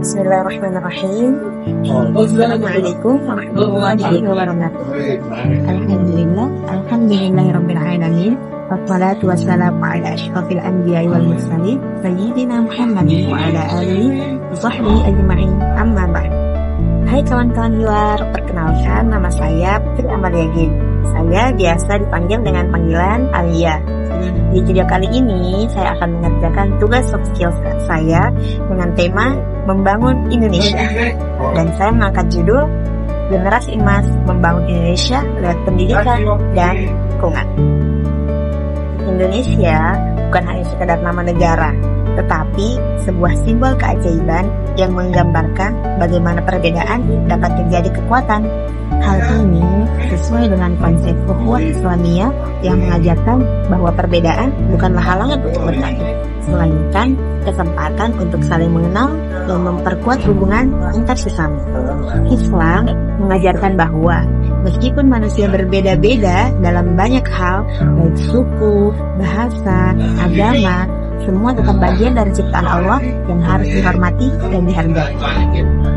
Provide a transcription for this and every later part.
Bismillahirrahmanirrahim. Assalamualaikum warahmatullahi wabarakatuh. Alhamdulillahirabbil alamin. Wassalatu wassalamu ala asyrafil anbiya'i wal mursalin sayyidina Muhammadin wa ala alihi wa sahbihi ajma'in. Amma ba'd. Hai kawan-kawan luar, perkenalkan nama saya Putri Amaliagin. Saya biasa dipanggil dengan panggilan Alia. Di video kali ini saya akan mengerjakan tugas soft skill saya dengan tema Membangun Indonesia. Dan saya mengangkat judul Generasi Emas Membangun Indonesia lewat Pendidikan dan Lingkungan. Indonesia bukan hanya sekedar nama negara, tetapi sebuah simbol keajaiban yang menggambarkan bagaimana perbedaan dapat menjadi kekuatan. Hal ini sesuai dengan konsep ukhuwah Islamiyah yang mengajarkan bahwa perbedaan bukanlah halangan untuk bersatu, melainkan kesempatan untuk saling mengenal dan memperkuat hubungan antar sesama. Islam mengajarkan bahwa meskipun manusia berbeda-beda dalam banyak hal, baik suku, bahasa, agama, semua tetap bagian dari ciptaan Allah yang harus dihormati dan dihargai.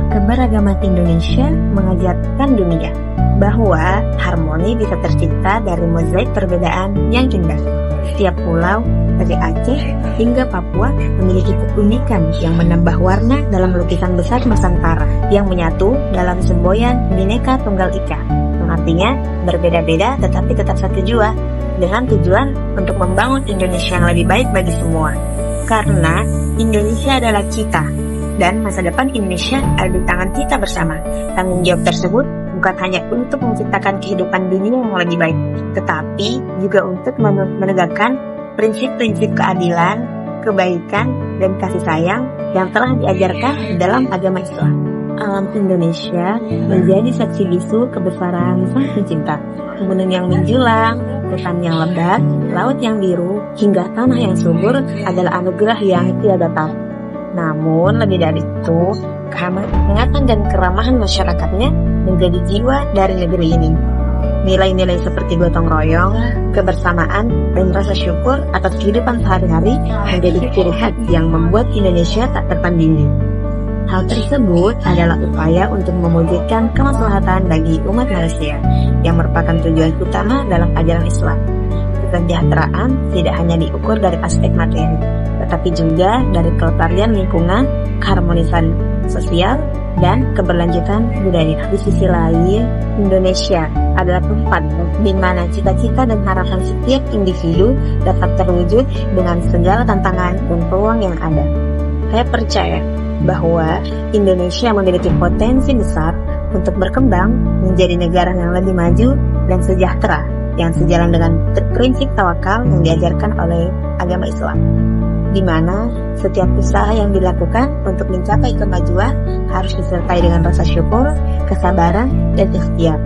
Keberagaman Indonesia mengajarkan dunia bahwa harmoni bisa tercipta dari mozaik perbedaan yang indah. Setiap pulau, dari Aceh hingga Papua, memiliki keunikan yang menambah warna dalam lukisan besar Nusantara yang menyatu dalam semboyan Bhinneka Tunggal Ika, yang artinya berbeda-beda tetapi tetap satu jua, dengan tujuan untuk membangun Indonesia yang lebih baik bagi semua. Karena Indonesia adalah kita, dan masa depan Indonesia ada di tangan kita bersama. Tanggung jawab tersebut bukan hanya untuk menciptakan kehidupan dunia yang lebih baik, tetapi juga untuk menegakkan prinsip-prinsip keadilan, kebaikan, dan kasih sayang yang telah diajarkan dalam agama Islam. Alam Indonesia menjadi saksi bisu kebesaran Sang Pencipta. Gunung yang menjulang, hutan yang lebat, laut yang biru, hingga tanah yang subur adalah anugerah yang tiada tara. Namun lebih dari itu, kehangatan dan keramahan masyarakatnya menjadi jiwa dari negeri ini. Nilai-nilai seperti gotong royong, kebersamaan, dan rasa syukur atas kehidupan sehari-hari menjadi ciri khas yang membuat Indonesia tak tertandingi. Hal tersebut adalah upaya untuk mewujudkan kemaslahatan bagi umat manusia yang merupakan tujuan utama dalam ajaran Islam. Kesejahteraan tidak hanya diukur dari aspek materi, tetapi juga dari kelestarian lingkungan, keharmonisan sosial, dan keberlanjutan budaya. Di sisi lain, Indonesia adalah tempat di mana cita-cita dan harapan setiap individu dapat terwujud dengan segala tantangan dan peluang yang ada. Saya percaya bahwa Indonesia memiliki potensi besar untuk berkembang menjadi negara yang lebih maju dan sejahtera, yang sejalan dengan prinsip tawakal yang diajarkan oleh agama Islam, di mana setiap usaha yang dilakukan untuk mencapai kemajuan harus disertai dengan rasa syukur, kesabaran, dan ikhtiar.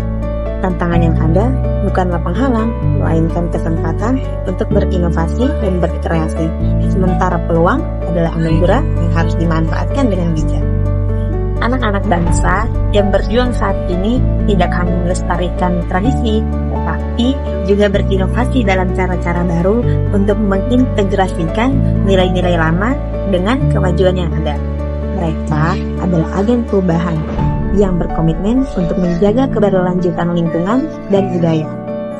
Tantangan yang ada bukanlah penghalang, melainkan kesempatan untuk berinovasi dan berkreasi. Sementara peluang adalah anugerah yang harus dimanfaatkan dengan bijak. Anak-anak bangsa yang berjuang saat ini tidak hanya melestarikan tradisi, tetapi juga berinovasi dalam cara-cara baru untuk mengintegrasikan nilai-nilai lama dengan kemajuan yang ada. Mereka adalah agen perubahan yang berkomitmen untuk menjaga keberlanjutan lingkungan dan budaya,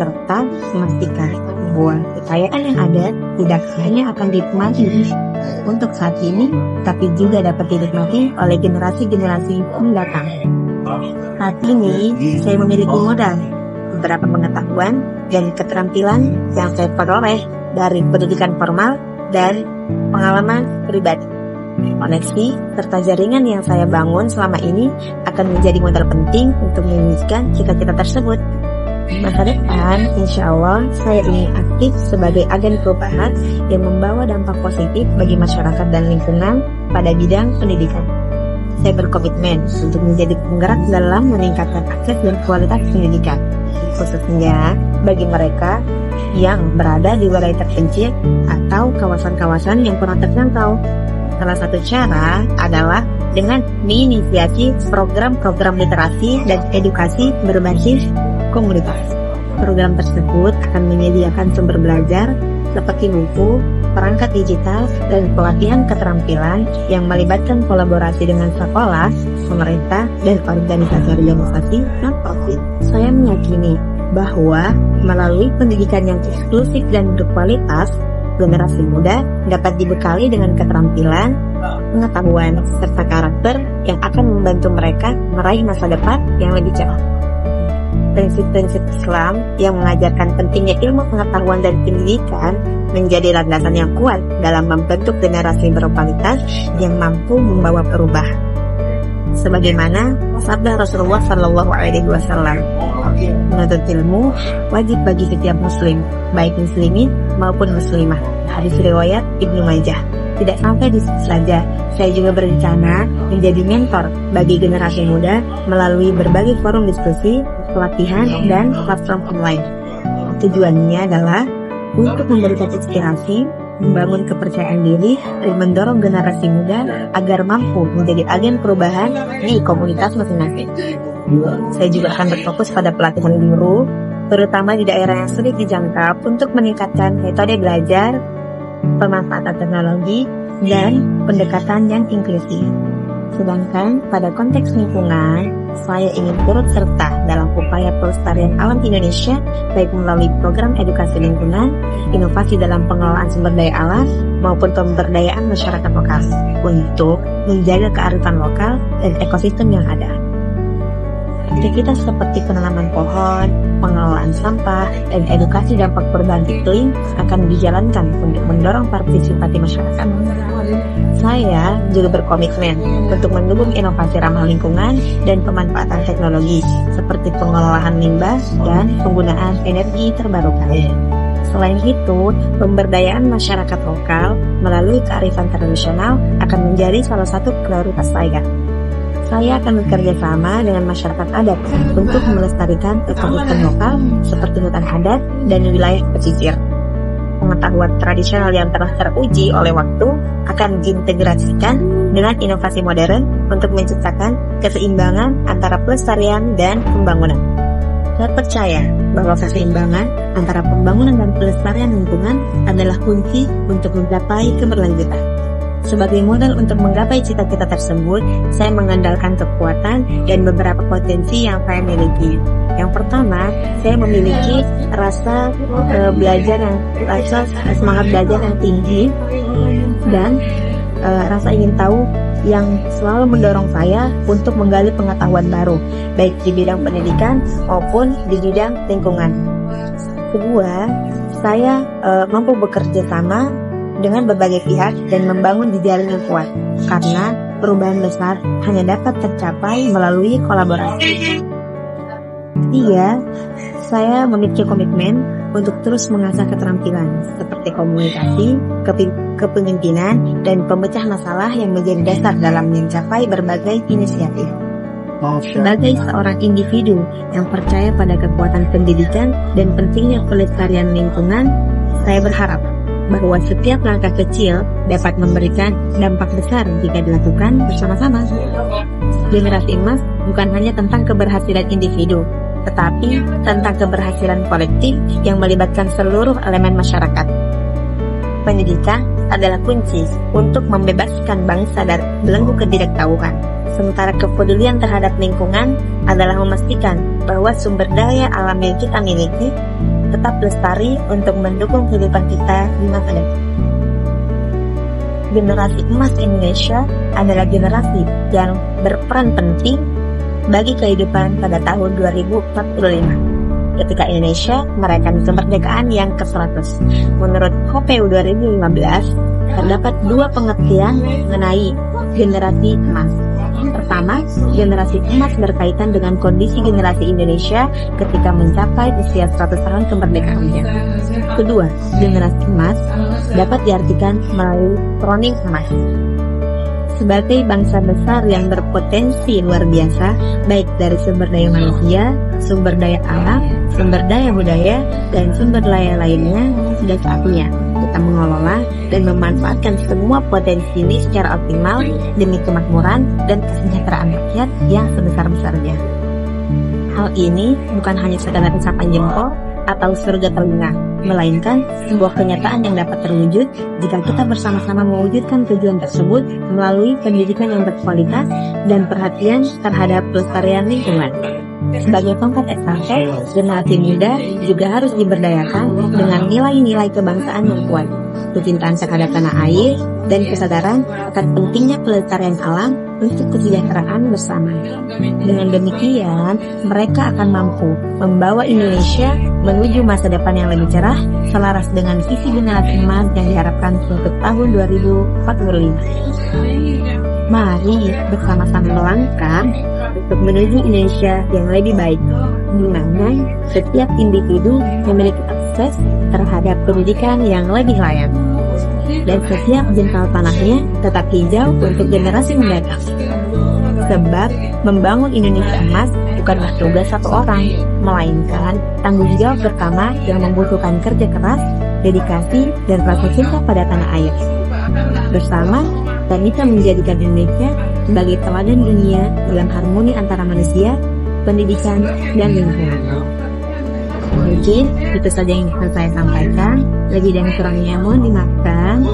serta memastikan bahwa kekayaan yang ada tidak hanya akan dinikmati untuk saat ini, tapi juga dapat dinikmati oleh generasi-generasi mendatang. Saat ini, saya memiliki modal, beberapa pengetahuan dan keterampilan yang saya peroleh dari pendidikan formal dan pengalaman pribadi. Koneksi serta jaringan yang saya bangun selama ini akan menjadi modal penting untuk mewujudkan cita-cita tersebut. Masa depan, insya Allah, saya ingin aktif sebagai agen perubahan yang membawa dampak positif bagi masyarakat dan lingkungan pada bidang pendidikan. Saya berkomitmen untuk menjadi penggerak dalam meningkatkan akses dan kualitas pendidikan, khususnya bagi mereka yang berada di wilayah terpencil atau kawasan-kawasan yang kurang terjangkau. Salah satu cara adalah dengan menginisiasi program-program literasi dan edukasi berbasis komunitas. Program tersebut akan menyediakan sumber belajar seperti buku, perangkat digital, dan pelatihan keterampilan yang melibatkan kolaborasi dengan sekolah, pemerintah, dan organisasi-organisasi non-profit. Saya meyakini bahwa melalui pendidikan yang eksklusif dan berkualitas, generasi muda dapat dibekali dengan keterampilan, pengetahuan, serta karakter yang akan membantu mereka meraih masa depan yang lebih cerah. Prinsip-prinsip Islam yang mengajarkan pentingnya ilmu pengetahuan dan pendidikan menjadi landasan yang kuat dalam membentuk generasi berkualitas yang mampu membawa perubahan. Sebagaimana sabda Rasulullah SAW, menuntut ilmu wajib bagi setiap muslim, baik muslimin maupun muslimah. Hadis riwayat Ibnu Majah. Tidak sampai di situ saja, saya juga berencana menjadi mentor bagi generasi muda melalui berbagai forum diskusi, pelatihan, dan platform online. Tujuannya adalah untuk memberikan inspirasi, membangun kepercayaan diri, dan mendorong generasi muda agar mampu menjadi agen perubahan di komunitas masing-masing. Saya juga akan berfokus pada pelatihan guru, terutama di daerah yang sulit dijangkau untuk meningkatkan metode belajar, pemanfaatan teknologi, dan pendekatan yang inklusif. Sedangkan pada konteks lingkungan, saya ingin turut serta dalam upaya pelestarian alam Indonesia, baik melalui program edukasi lingkungan, inovasi dalam pengelolaan sumber daya alam, maupun pemberdayaan masyarakat lokal untuk menjaga kearifan lokal dan ekosistem yang ada. Aktivitas seperti penanaman pohon, pengelolaan sampah, dan edukasi dampak perubahan iklim akan dijalankan untuk mendorong partisipasi masyarakat. Saya juga berkomitmen untuk mendukung inovasi ramah lingkungan dan pemanfaatan teknologi seperti pengelolaan limbah dan penggunaan energi terbarukan. Selain itu, pemberdayaan masyarakat lokal melalui kearifan tradisional akan menjadi salah satu prioritas saya. Saya akan bekerja sama dengan masyarakat adat untuk melestarikan ekosistem lokal seperti hutan adat dan wilayah pesisir. Pengetahuan tradisional yang telah teruji oleh waktu akan diintegrasikan dengan inovasi modern untuk menciptakan keseimbangan antara pelestarian dan pembangunan. Saya percaya bahwa keseimbangan antara pembangunan dan pelestarian lingkungan adalah kunci untuk mencapai keberlanjutan. Sebagai modal untuk menggapai cita-cita tersebut, saya mengandalkan kekuatan dan beberapa potensi yang saya miliki. Yang pertama, saya memiliki semangat belajar yang tinggi dan rasa ingin tahu yang selalu mendorong saya untuk menggali pengetahuan baru, baik di bidang pendidikan maupun di bidang lingkungan. Kedua, saya mampu bekerja sama dengan berbagai pihak dan membangun jejaring yang kuat, karena perubahan besar hanya dapat tercapai melalui kolaborasi. Ketiga, saya memiliki komitmen untuk terus mengasah keterampilan seperti komunikasi, kepemimpinan, dan pemecah masalah yang menjadi dasar dalam mencapai berbagai inisiatif. Sebagai seorang individu yang percaya pada kekuatan pendidikan dan pentingnya pelestarian lingkungan, saya berharap bahwa setiap langkah kecil dapat memberikan dampak besar jika dilakukan bersama-sama. Generasi emas bukan hanya tentang keberhasilan individu, tetapi tentang keberhasilan kolektif yang melibatkan seluruh elemen masyarakat. Pendidikan adalah kunci untuk membebaskan bangsa dari belenggu ketidaktahuan, sementara kepedulian terhadap lingkungan adalah memastikan bahwa sumber daya alam yang kita miliki tetap lestari untuk mendukung kehidupan kita di masa depan. Generasi emas Indonesia adalah generasi yang berperan penting bagi kehidupan pada tahun 2045, ketika Indonesia merayakan kemerdekaan yang ke-100. Menurut HPU 2015, terdapat dua pengertian mengenai generasi emas. Pertama, generasi emas berkaitan dengan kondisi generasi Indonesia ketika mencapai usia 100 tahun kemerdekaannya. Kedua, generasi emas dapat diartikan melalui kroning emas. Sebagai bangsa besar yang berpotensi luar biasa, baik dari sumber daya manusia, sumber daya alam, sumber daya budaya, dan sumber daya lainnya, sudah saatnya kita mengelola dan memanfaatkan semua potensi ini secara optimal demi kemakmuran dan kesejahteraan rakyat yang sebesar-besarnya. Hal ini bukan hanya sekadar ucapan jempol, atau surga telinga, melainkan sebuah kenyataan yang dapat terwujud jika kita bersama-sama mewujudkan tujuan tersebut melalui pendidikan yang berkualitas dan perhatian terhadap pelestarian lingkungan. Sebagai tongkat estafet, generasi muda juga harus diberdayakan dengan nilai-nilai kebangsaan yang kuat, kecintaan terhadap tanah air, dan kesadaran akan pentingnya pelestarian alam untuk kesejahteraan bersama. Dengan demikian, mereka akan mampu membawa Indonesia menuju masa depan yang lebih cerah, selaras dengan visi generasi emas yang diharapkan untuk tahun 2045. Mari bersama-sama melangkah untuk menuju Indonesia yang lebih baik, di mana setiap individu memiliki akses terhadap pendidikan yang lebih layak, dan setiap jengkal tanahnya tetap hijau untuk generasi mendatang. Sebab membangun Indonesia emas bukanlah tugas satu orang, melainkan tanggung jawab bersama yang membutuhkan kerja keras, dedikasi, dan rasa cinta pada tanah air. Bersama, kita bisa menjadikan Indonesia sebagai teladan dunia dalam harmoni antara manusia, pendidikan, dan lingkungan. Mungkin itu saja yang bisa saya sampaikan. Lebih dan kurangnya mohon dimaafkan.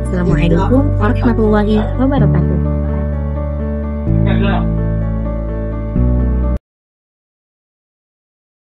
Assalamualaikum warahmatullahi wabarakatuh.